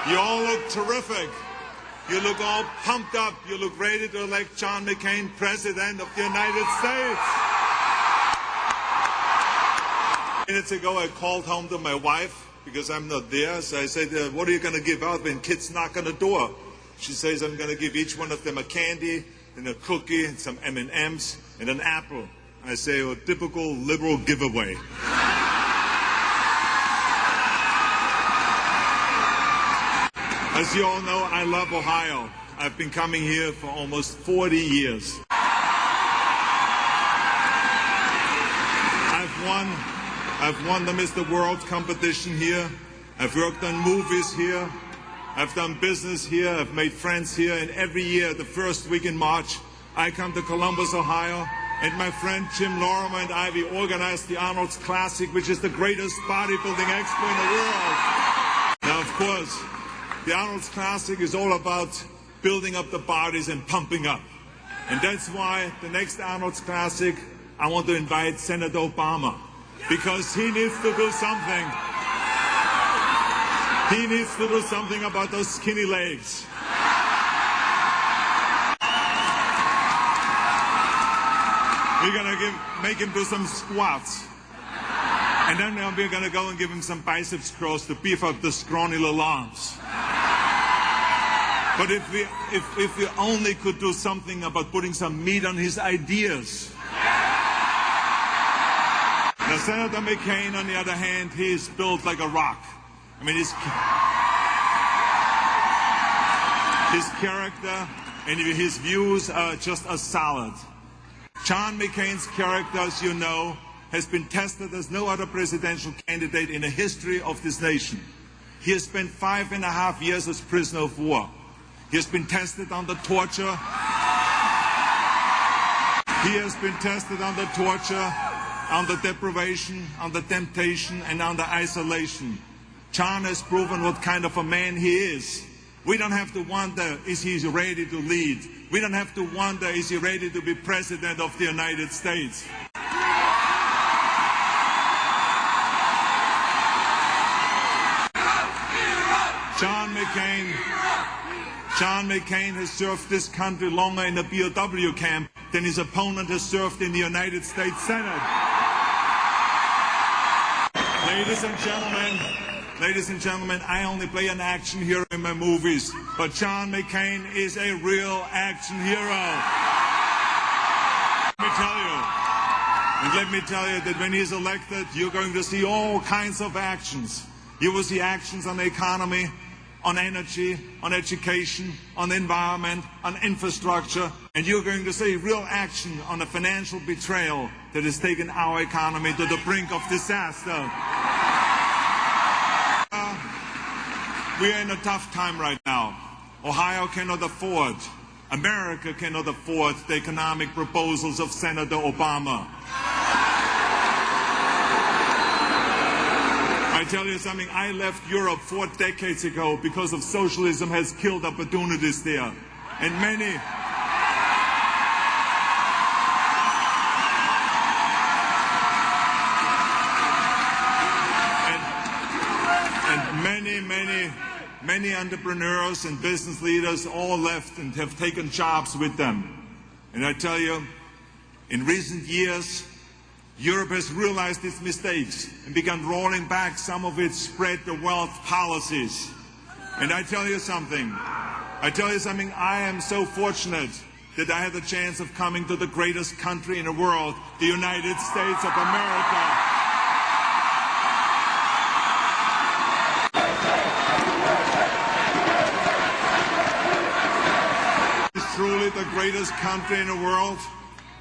You all look terrific. You look all pumped up. You look ready to elect John McCain President of the United States. Minutes ago, I called home to my wife because I'm not there. So I said, what are you going to give out when kids knock on the door? She says, I'm going to give each one of them a candy and a cookie and some M&Ms and an apple. I say, a typical liberal giveaway. As you all know, I love Ohio. I've been coming here for almost 40 years. I've won the Mr. World competition here. I've worked on movies here. I've done business here. I've made friends here. And every year, the first week in March, I come to Columbus, Ohio. And my friend Jim Lorimer and I, we organized the Arnold's Classic, which is the greatest bodybuilding expo in the world. Now, of course, the Arnold's Classic is all about building up the bodies and pumping up. And that's why the next Arnold's Classic, I want to invite Senator Obama, because he needs to do something. He needs to do something about those skinny legs. We're going to make him do some squats. And then we're going to go and give him some biceps curls to beef up the scrawny little arms. But if we only could do something about putting some meat on his ideas. Now, Senator McCain, on the other hand, he is built like a rock. I mean, his character and his views are just a solid. John McCain's character, as you know, has been tested as no other presidential candidate in the history of this nation. He has spent 5.5 years as prisoner of war. He has been tested under torture. He has been tested under torture, under deprivation, under temptation, and under isolation. John has proven what kind of a man he is. We don't have to wonder, is he ready to lead? We don't have to wonder, is he ready to be President of the United States? John McCain has served this country longer in the POW camp than his opponent has served in the United States Senate. Ladies and gentlemen, I only play an action hero in my movies, but John McCain is a real action hero. Let me tell you that when he's elected, you're going to see all kinds of actions. You will see actions on the economy, on energy, on education, on the environment, on infrastructure, and you're going to see real action on the financial betrayal that has taken our economy to the brink of disaster. We are in a tough time right now. Ohio cannot afford, America cannot afford the economic proposals of Senator Obama. I tell you something, I left Europe 4 decades ago because of socialism has killed opportunities there. And many entrepreneurs and business leaders all left and have taken jobs with them. And I tell you, in recent years, Europe has realized its mistakes and begun rolling back some of its spread the wealth policies. And I tell you something, I am so fortunate that I had the chance of coming to the greatest country in the world, the United States of America. It's truly the greatest country in the world.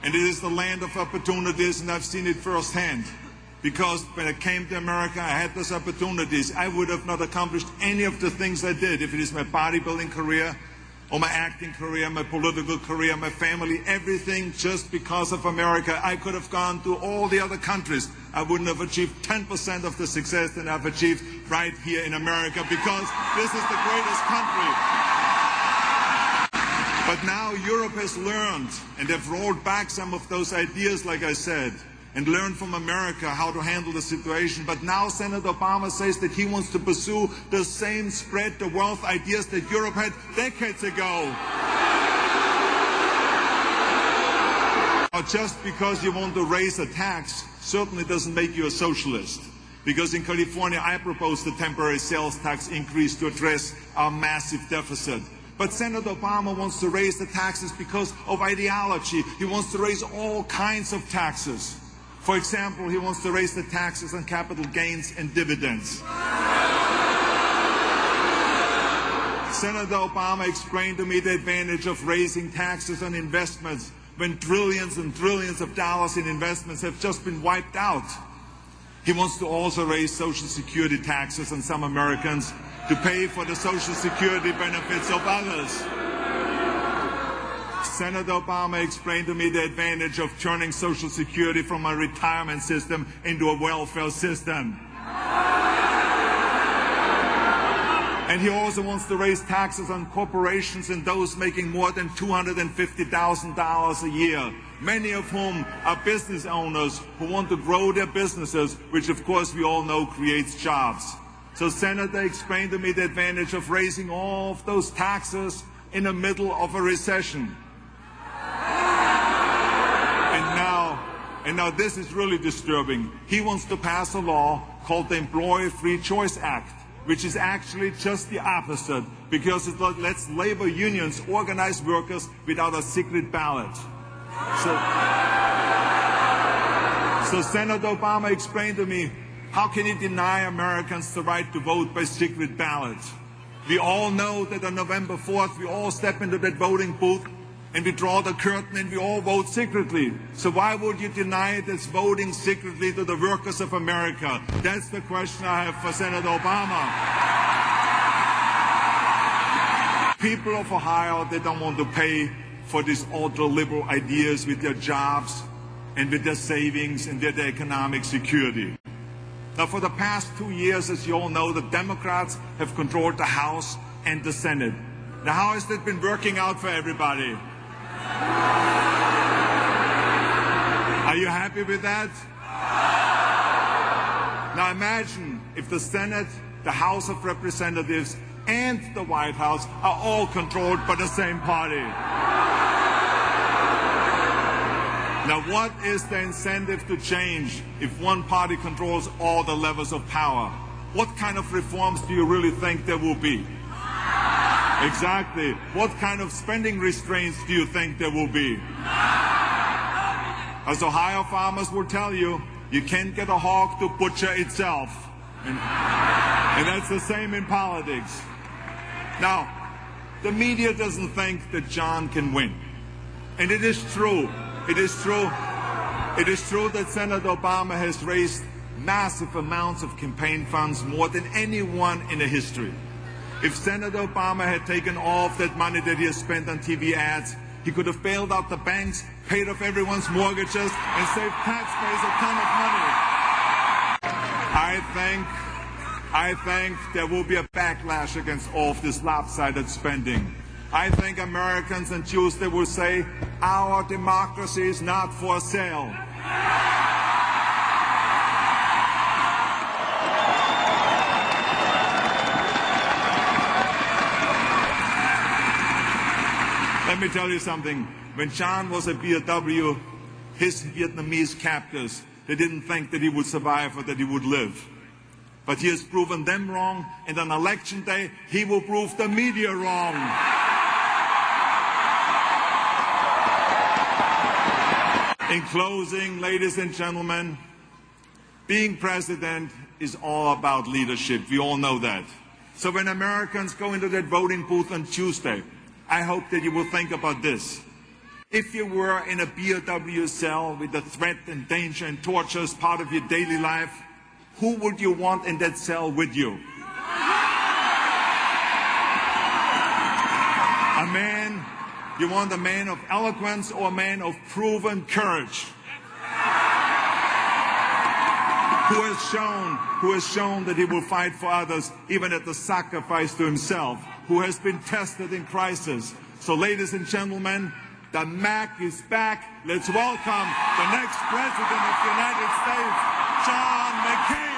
And it is the land of opportunities, and I've seen it firsthand. Because when I came to America, I had those opportunities. I would have not accomplished any of the things I did if it is my bodybuilding career, or my acting career, my political career, my family, everything just because of America. I could have gone to all the other countries. I wouldn't have achieved 10% of the success that I've achieved right here in America, because this is the greatest country. But now Europe has learned and have rolled back some of those ideas, like I said. and learn from America how to handle the situation. But now Senator Obama says that he wants to pursue the same spread the wealth ideas that Europe had decades ago. Just because you want to raise a tax certainly doesn't make you a socialist. Because in California, I proposed a temporary sales tax increase to address our massive deficit. But Senator Obama wants to raise the taxes because of ideology. He wants to raise all kinds of taxes. For example, he wants to raise the taxes on capital gains and dividends. Senator Obama explained to me the advantage of raising taxes on investments when trillions and trillions of dollars in investments have just been wiped out. He wants to also raise Social Security taxes on some Americans to pay for the Social Security benefits of others. Senator Obama explained to me the advantage of turning Social Security from a retirement system into a welfare system. And he also wants to raise taxes on corporations and those making more than $250,000 a year, many of whom are business owners who want to grow their businesses, which of course we all know creates jobs. So Senator explained to me the advantage of raising all of those taxes in the middle of a recession. And now this is really disturbing. He wants to pass a law called the Employee Free Choice Act, which is actually just the opposite, because it lets labor unions organize workers without a secret ballot. So Senator Obama explained to me, how can he deny Americans the right to vote by secret ballot? We all know that on November 4th, we all step into that voting booth and we draw the curtain and we all vote secretly. So why would you deny this voting secretly to the workers of America? That's the question I have for Senator Obama. People of Ohio, they don't want to pay for these ultra-liberal ideas with their jobs and with their savings and with their economic security. Now, for the past 2 years, as you all know, the Democrats have controlled the House and the Senate. Now, how has that been working out for everybody? Are you happy with that? Now imagine if the Senate, the House of Representatives, and the White House are all controlled by the same party. Now what is the incentive to change if one party controls all the levels of power? What kind of reforms do you really think there will be? Exactly. What kind of spending restraints do you think there will be? As Ohio farmers will tell you, you can't get a hog to butcher itself. And that's the same in politics. Now, the media doesn't think that John can win. And it is true. It is true. It is true that Senator Obama has raised massive amounts of campaign funds, more than anyone in the history. If Senator Obama had taken all of that money that he has spent on TV ads, he could have bailed out the banks, paid off everyone's mortgages, and saved taxpayers a ton of money. I think there will be a backlash against all of this lopsided spending. I think Americans on Tuesday will say, our democracy is not for sale. Let me tell you something. When John was at BW, his Vietnamese captors, they didn't think that he would survive or that he would live. But he has proven them wrong, and on election day, he will prove the media wrong. In closing, ladies and gentlemen, being president is all about leadership. We all know that. So when Americans go into that voting booth on Tuesday, I hope that you will think about this. If you were in a BOW cell with the threat and danger and torture as part of your daily life, who would you want in that cell with you? A man, you want a man of eloquence or a man of proven courage? Who has shown that he will fight for others even at the sacrifice to himself, who has been tested in crisis. So ladies and gentlemen, The Mac is back. Let's welcome the next president of the United States, John McCain.